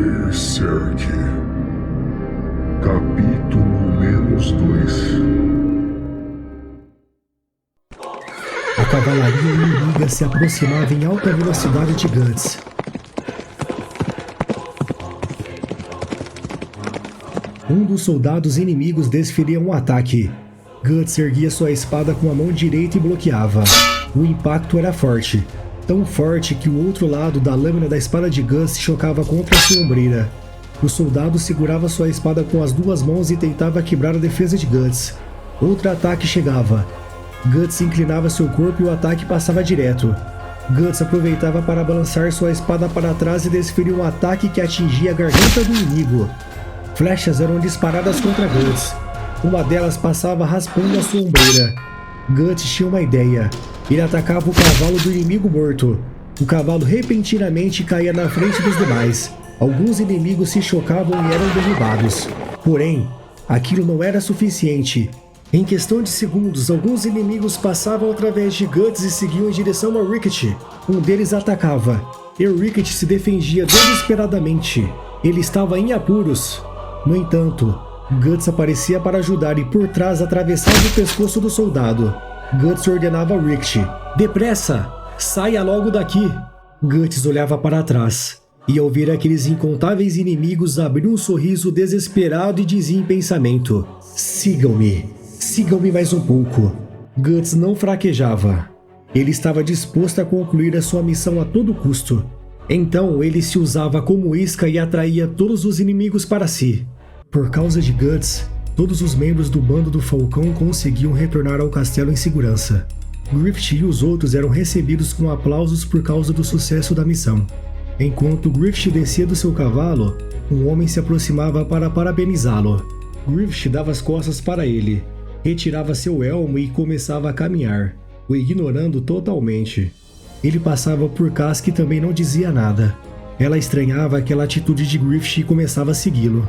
Berserk, capítulo -2. A cavalaria inimiga se aproximava em alta velocidade de Guts. Um dos soldados inimigos desferia um ataque. Guts erguia sua espada com a mão direita e bloqueava. O impacto era forte, tão forte que o outro lado da lâmina da espada de Guts chocava contra sua ombreira. O soldado segurava sua espada com as duas mãos e tentava quebrar a defesa de Guts. Outro ataque chegava. Guts inclinava seu corpo e o ataque passava direto. Guts aproveitava para balançar sua espada para trás e desferir um ataque que atingia a garganta do inimigo. Flechas eram disparadas contra Guts. Uma delas passava raspando a sua ombreira. Guts tinha uma ideia. Ele atacava o cavalo do inimigo morto. O cavalo repentinamente caía na frente dos demais. Alguns inimigos se chocavam e eram derrubados. Porém, aquilo não era suficiente. Em questão de segundos, alguns inimigos passavam através de Guts e seguiam em direção a Rikichi. Um deles atacava, e Rikichi se defendia desesperadamente. Ele estava em apuros. No entanto, Guts aparecia para ajudar e por trás atravessava o pescoço do soldado. Guts ordenava a Rikichi: "Depressa! Saia logo daqui!" Guts olhava para trás, e ao ver aqueles incontáveis inimigos abriu um sorriso desesperado e dizia em pensamento: "Sigam-me! Sigam-me mais um pouco." Guts não fraquejava. Ele estava disposto a concluir a sua missão a todo custo. Então ele se usava como isca e atraía todos os inimigos para si. Por causa de Guts, todos os membros do bando do Falcão conseguiam retornar ao castelo em segurança. Griffith e os outros eram recebidos com aplausos por causa do sucesso da missão. Enquanto Griffith descia do seu cavalo, um homem se aproximava para parabenizá-lo. Griffith dava as costas para ele, retirava seu elmo e começava a caminhar, o ignorando totalmente. Ele passava por Cass, que também não dizia nada. Ela estranhava aquela atitude de Griffith e começava a segui-lo.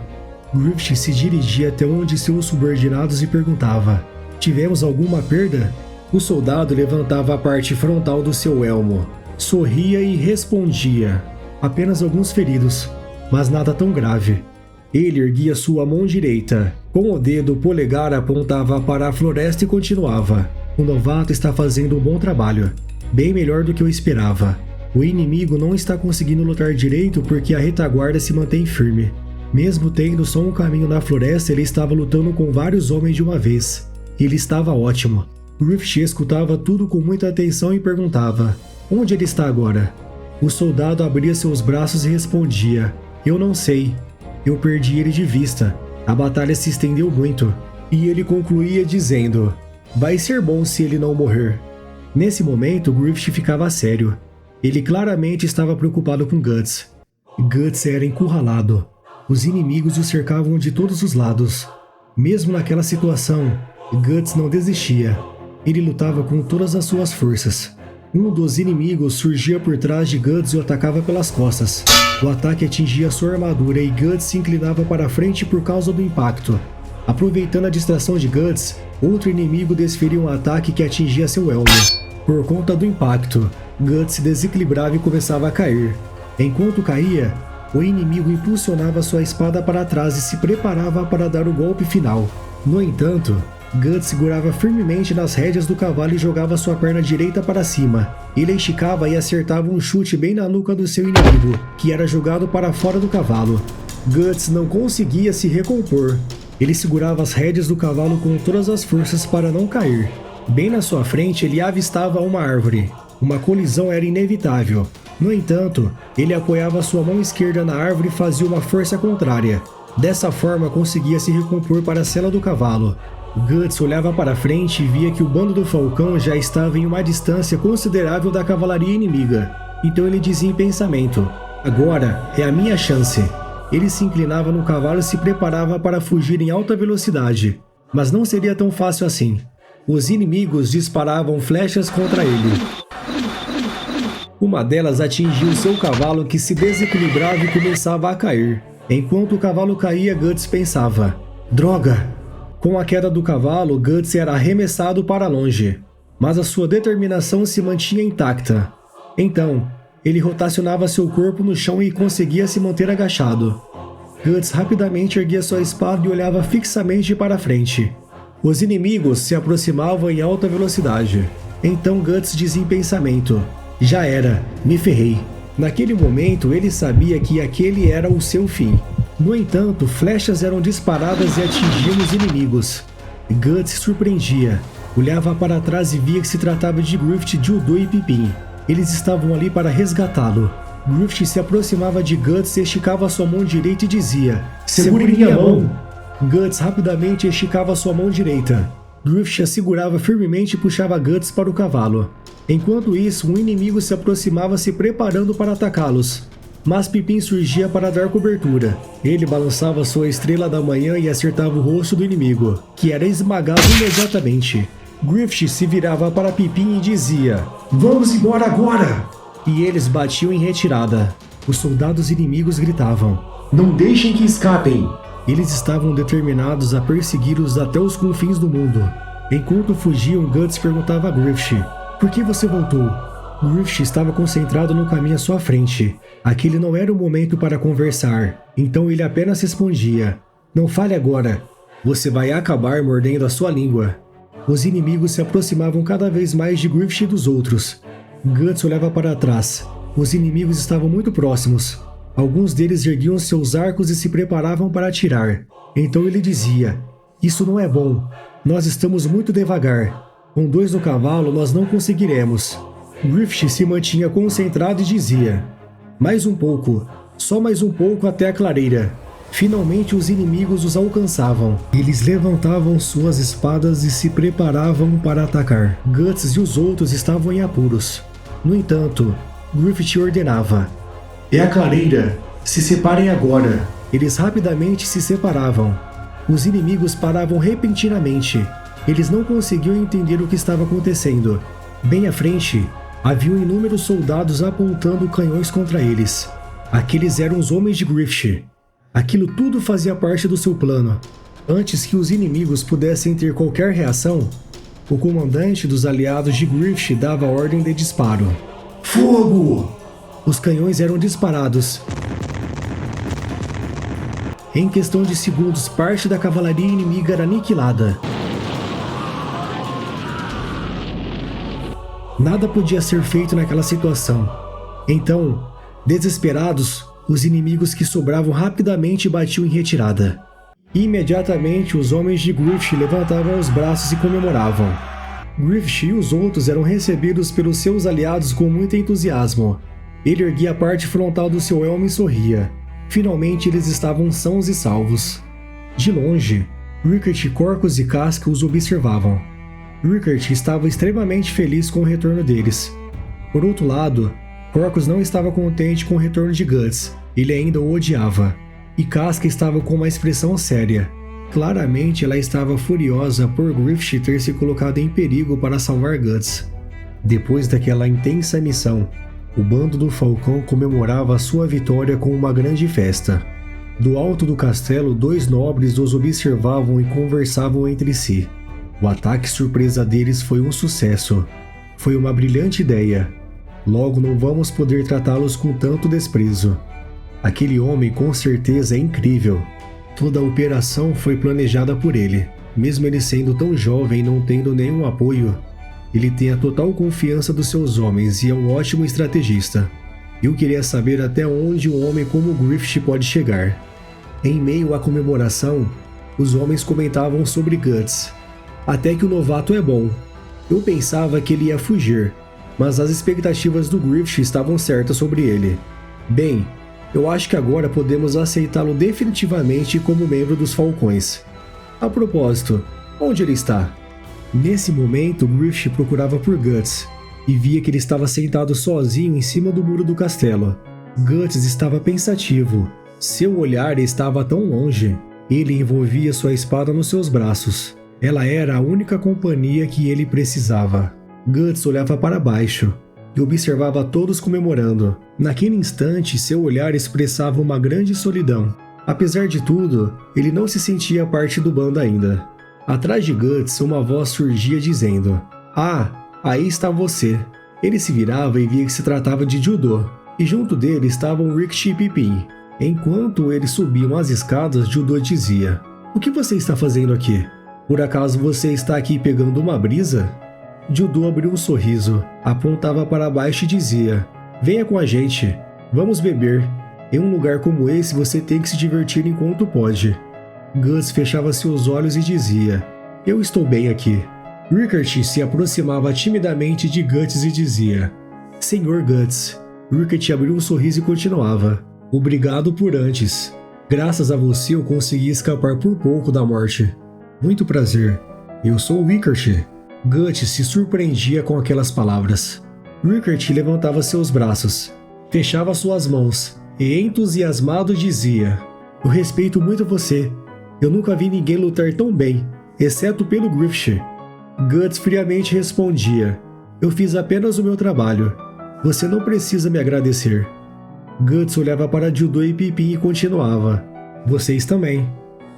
Griffith se dirigia até onde seus subordinados e perguntava: "Tivemos alguma perda?" O soldado levantava a parte frontal do seu elmo, sorria e respondia: "Apenas alguns feridos, mas nada tão grave." Ele erguia sua mão direita. Com o dedo polegar apontava para a floresta e continuava: "O novato está fazendo um bom trabalho. Bem melhor do que eu esperava. O inimigo não está conseguindo lutar direito porque a retaguarda se mantém firme. Mesmo tendo só um caminho na floresta, ele estava lutando com vários homens de uma vez. Ele estava ótimo." Griffith escutava tudo com muita atenção e perguntava: "Onde ele está agora?" O soldado abria seus braços e respondia: "Eu não sei. Eu perdi ele de vista. A batalha se estendeu muito." E ele concluía dizendo: "Vai ser bom se ele não morrer." Nesse momento, Griffith ficava sério. Ele claramente estava preocupado com Guts. Guts era encurralado. Os inimigos o cercavam de todos os lados. Mesmo naquela situação, Guts não desistia. Ele lutava com todas as suas forças. Um dos inimigos surgia por trás de Guts e o atacava pelas costas. O ataque atingia sua armadura e Guts se inclinava para frente por causa do impacto. Aproveitando a distração de Guts, outro inimigo desferia um ataque que atingia seu elmo. Por conta do impacto, Guts se desequilibrava e começava a cair. Enquanto caía, o inimigo impulsionava sua espada para trás e se preparava para dar o golpe final. No entanto, Guts segurava firmemente nas rédeas do cavalo e jogava sua perna direita para cima. Ele esticava e acertava um chute bem na nuca do seu inimigo, que era jogado para fora do cavalo. Guts não conseguia se recompor. Ele segurava as rédeas do cavalo com todas as forças para não cair. Bem na sua frente, ele avistava uma árvore. Uma colisão era inevitável. No entanto, ele apoiava sua mão esquerda na árvore e fazia uma força contrária. Dessa forma, conseguia se recompor para a sela do cavalo. Guts olhava para frente e via que o bando do Falcão já estava em uma distância considerável da cavalaria inimiga. Então ele dizia em pensamento: "Agora é a minha chance." Ele se inclinava no cavalo e se preparava para fugir em alta velocidade. Mas não seria tão fácil assim. Os inimigos disparavam flechas contra ele. Uma delas atingiu seu cavalo, que se desequilibrava e começava a cair. Enquanto o cavalo caía, Guts pensava: "Droga!" Com a queda do cavalo, Guts era arremessado para longe, mas a sua determinação se mantinha intacta. Então, Ele rotacionava seu corpo no chão e conseguia se manter agachado. Guts rapidamente erguia sua espada e olhava fixamente para frente. Os inimigos se aproximavam em alta velocidade. Então Guts dizia em pensamento: já era, me ferrei. Naquele momento ele sabia que aquele era o seu fim. No entanto, flechas eram disparadas e atingiam os inimigos. Guts se surpreendia. Olhava para trás e via que se tratava de Griffith, Judo e Pippin. Eles estavam ali para resgatá-lo. Griffith se aproximava de Guts e esticava sua mão direita e dizia: segure minha mão! Guts rapidamente esticava sua mão direita. Griffith a segurava firmemente e puxava Guts para o cavalo. Enquanto isso, um inimigo se aproximava se preparando para atacá-los. Mas Pippin surgia para dar cobertura. Ele balançava sua estrela da manhã e acertava o rosto do inimigo, que era esmagado imediatamente. Griffith se virava para Pippin e dizia: vamos embora agora! E eles batiam em retirada. Os soldados inimigos gritavam: não deixem que escapem! Eles estavam determinados a persegui-los até os confins do mundo. Enquanto fugiam, Guts perguntava a Griffith: por que você voltou? Griffith estava concentrado no caminho à sua frente. Aquele não era o momento para conversar, então ele apenas respondia: não fale agora, você vai acabar mordendo a sua língua. Os inimigos se aproximavam cada vez mais de Griffith e dos outros. Guts olhava para trás. Os inimigos estavam muito próximos. Alguns deles erguiam seus arcos e se preparavam para atirar. Então ele dizia: isso não é bom. Nós estamos muito devagar. Com 2 no cavalo nós não conseguiremos. Griffith se mantinha concentrado e dizia: mais um pouco, só mais um pouco até a clareira. Finalmente os inimigos os alcançavam. Eles levantavam suas espadas e se preparavam para atacar. Guts e os outros estavam em apuros. No entanto, Griffith ordenava: é a clareira, se separem agora. Eles rapidamente se separavam. Os inimigos paravam repentinamente. Eles não conseguiam entender o que estava acontecendo. Bem à frente, haviam inúmeros soldados apontando canhões contra eles. Aqueles eram os homens de Griffith. Aquilo tudo fazia parte do seu plano. Antes que os inimigos pudessem ter qualquer reação, o comandante dos aliados de Griffith dava a ordem de disparo. Fogo! Os canhões eram disparados. Em questão de segundos, parte da cavalaria inimiga era aniquilada. Nada podia ser feito naquela situação. Então, desesperados, os inimigos que sobravam rapidamente batiam em retirada. Imediatamente, os homens de Griffith levantavam os braços e comemoravam. Griffith e os outros eram recebidos pelos seus aliados com muito entusiasmo. Ele erguia a parte frontal do seu elmo e sorria. Finalmente eles estavam sãos e salvos. De longe, Rickert, Corcus e Casca os observavam. Rickert estava extremamente feliz com o retorno deles. Por outro lado, Corcus não estava contente com o retorno de Guts. Ele ainda o odiava. E Casca estava com uma expressão séria. Claramente ela estava furiosa por Griffith ter se colocado em perigo para salvar Guts. Depois daquela intensa missão, o bando do Falcão comemorava sua vitória com uma grande festa. Do alto do castelo, 2 nobres os observavam e conversavam entre si. O ataque surpresa deles foi um sucesso. Foi uma brilhante ideia. Logo não vamos poder tratá-los com tanto desprezo. Aquele homem com certeza é incrível. Toda a operação foi planejada por ele. Mesmo ele sendo tão jovem e não tendo nenhum apoio, ele tem a total confiança dos seus homens e é um ótimo estrategista. Eu queria saber até onde um homem como Griffith pode chegar. Em meio à comemoração, os homens comentavam sobre Guts. Até que o novato é bom. Eu pensava que ele ia fugir, mas as expectativas do Griffith estavam certas sobre ele. Bem, eu acho que agora podemos aceitá-lo definitivamente como membro dos Falcões. A propósito, onde ele está? Nesse momento, Griffith procurava por Guts e via que ele estava sentado sozinho em cima do muro do castelo. Guts estava pensativo. Seu olhar estava tão longe. Ele envolvia sua espada nos seus braços. Ela era a única companhia que ele precisava. Guts olhava para baixo e observava todos comemorando. Naquele instante, seu olhar expressava uma grande solidão. Apesar de tudo, ele não se sentia parte do bando ainda. Atrás de Guts, uma voz surgia dizendo: "Ah, aí está você." Ele se virava e via que se tratava de Judô, e junto dele estavam Rikishi e Pippin. Enquanto eles subiam as escadas, Judô dizia: "O que você está fazendo aqui? Por acaso você está aqui pegando uma brisa?" Judô abriu um sorriso, apontava para baixo e dizia: "Venha com a gente, vamos beber. Em um lugar como esse você tem que se divertir enquanto pode." Guts fechava seus olhos e dizia: "Eu estou bem aqui." Rickert se aproximava timidamente de Guts e dizia: "Senhor Guts." Rickert abriu um sorriso e continuava: "Obrigado por antes. Graças a você eu consegui escapar por pouco da morte." "Muito prazer. Eu sou Rickert." Guts se surpreendia com aquelas palavras. Rickert levantava seus braços, fechava suas mãos e entusiasmado dizia: "Eu respeito muito você. Eu nunca vi ninguém lutar tão bem, exceto pelo Griffith." Guts friamente respondia: "Eu fiz apenas o meu trabalho. Você não precisa me agradecer." Guts olhava para Judô e Pippin e continuava: "Vocês também.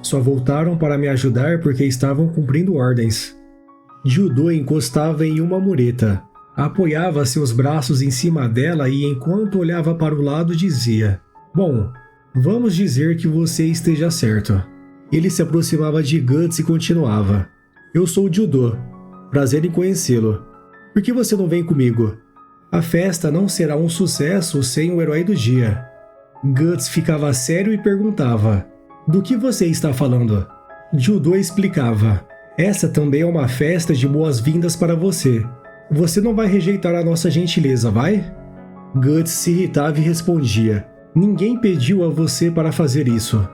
Só voltaram para me ajudar porque estavam cumprindo ordens." Judô encostava em uma mureta, apoiava seus braços em cima dela e enquanto olhava para o lado dizia: "Bom, vamos dizer que você esteja certo." Ele se aproximava de Guts e continuava: "Eu sou Judô. Prazer em conhecê-lo. Por que você não vem comigo? A festa não será um sucesso sem o herói do dia." Guts ficava sério e perguntava: "Do que você está falando?" Judô explicava: "Essa também é uma festa de boas-vindas para você. Você não vai rejeitar a nossa gentileza, vai?" Guts se irritava e respondia: "Ninguém pediu a você para fazer isso."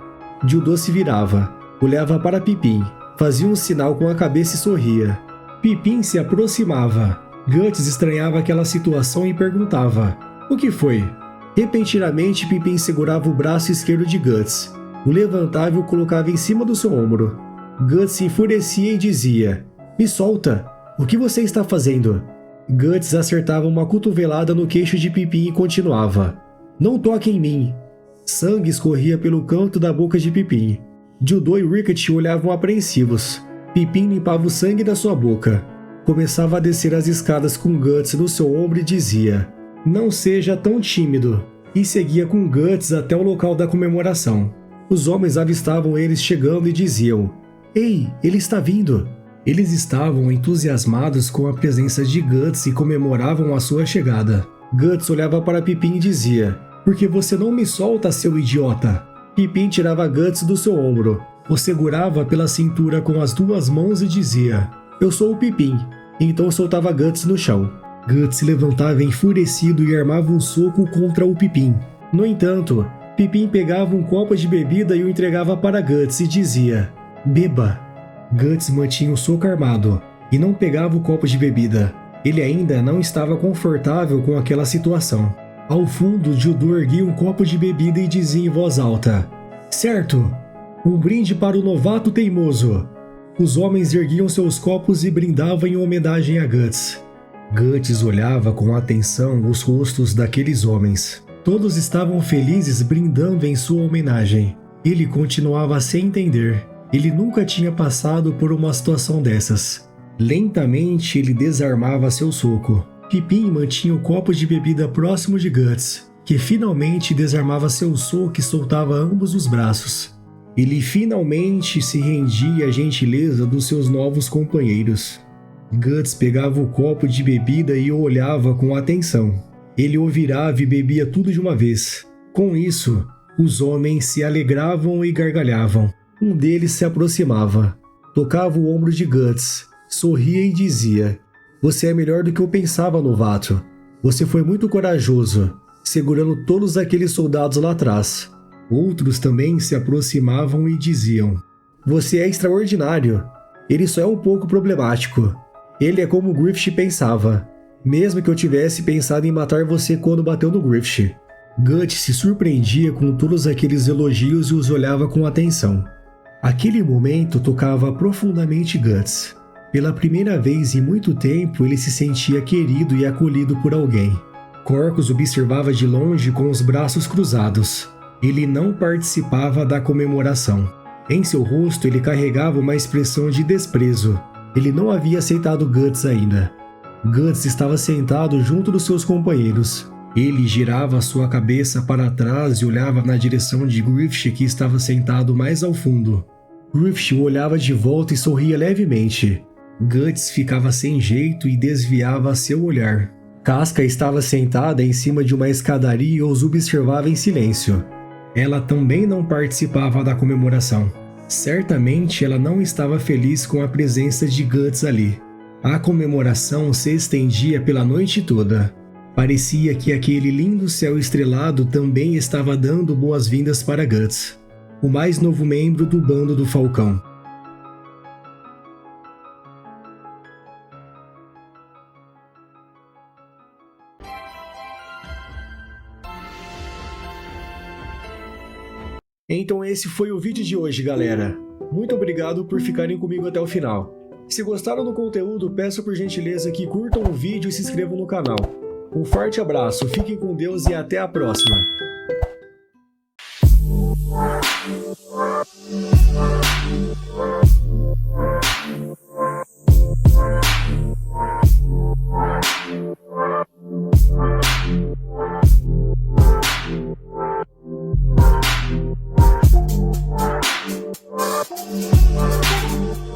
Judô se virava, olhava para Pippin, fazia um sinal com a cabeça e sorria. Pippin se aproximava. Guts estranhava aquela situação e perguntava: "O que foi?" Repentinamente, Pippin segurava o braço esquerdo de Guts, o levantava e o colocava em cima do seu ombro. Guts se enfurecia e dizia: "Me solta! O que você está fazendo?" Guts acertava uma cotovelada no queixo de Pippin e continuava: "Não toque em mim!" Sangue escorria pelo canto da boca de Pippin. Judô e Rickert olhavam apreensivos. Pippin limpava o sangue da sua boca. Começava a descer as escadas com Guts no seu ombro e dizia: "Não seja tão tímido." E seguia com Guts até o local da comemoração. Os homens avistavam eles chegando e diziam: "Ei, ele está vindo!" Eles estavam entusiasmados com a presença de Guts e comemoravam a sua chegada. Guts olhava para Pippin e dizia: "Por que você não me solta, seu idiota?" Pippin tirava Guts do seu ombro, o segurava pela cintura com as duas mãos e dizia: "Eu sou o Pippin." Então soltava Guts no chão. Guts se levantava enfurecido e armava um soco contra o Pippin. No entanto, Pippin pegava um copo de bebida e o entregava para Guts e dizia: "Beba." Guts mantinha o soco armado e não pegava o copo de bebida. Ele ainda não estava confortável com aquela situação. Ao fundo, Judô erguia um copo de bebida e dizia em voz alta: "Certo! Um brinde para o novato teimoso." Os homens erguiam seus copos e brindavam em homenagem a Guts. Guts olhava com atenção os rostos daqueles homens. Todos estavam felizes brindando em sua homenagem. Ele continuava sem entender. Ele nunca tinha passado por uma situação dessas. Lentamente ele desarmava seu soco. Pippin mantinha o copo de bebida próximo de Guts, que finalmente desarmava seu soco e soltava ambos os braços. Ele finalmente se rendia à gentileza dos seus novos companheiros. Guts pegava o copo de bebida e o olhava com atenção. Ele o virava e bebia tudo de uma vez. Com isso, os homens se alegravam e gargalhavam. Um deles se aproximava, tocava o ombro de Guts, sorria e dizia: "Você é melhor do que eu pensava, novato. Você foi muito corajoso, segurando todos aqueles soldados lá atrás." Outros também se aproximavam e diziam: "Você é extraordinário. Ele só é um pouco problemático. Ele é como o Griffith pensava, mesmo que eu tivesse pensado em matar você quando bateu no Griffith." Guts se surpreendia com todos aqueles elogios e os olhava com atenção. Aquele momento tocava profundamente Guts. Pela primeira vez em muito tempo ele se sentia querido e acolhido por alguém. Corcus observava de longe com os braços cruzados. Ele não participava da comemoração. Em seu rosto ele carregava uma expressão de desprezo. Ele não havia aceitado Guts ainda. Guts estava sentado junto dos seus companheiros. Ele girava sua cabeça para trás e olhava na direção de Griffith, que estava sentado mais ao fundo. Griffith o olhava de volta e sorria levemente. Guts ficava sem jeito e desviava seu olhar. Casca estava sentada em cima de uma escadaria e os observava em silêncio. Ela também não participava da comemoração. Certamente ela não estava feliz com a presença de Guts ali. A comemoração se estendia pela noite toda. Parecia que aquele lindo céu estrelado também estava dando boas-vindas para Guts, o mais novo membro do bando do Falcão. Então esse foi o vídeo de hoje, galera. Muito obrigado por ficarem comigo até o final. Se gostaram do conteúdo, peço por gentileza que curtam o vídeo e se inscrevam no canal. Um forte abraço, fiquem com Deus e até a próxima!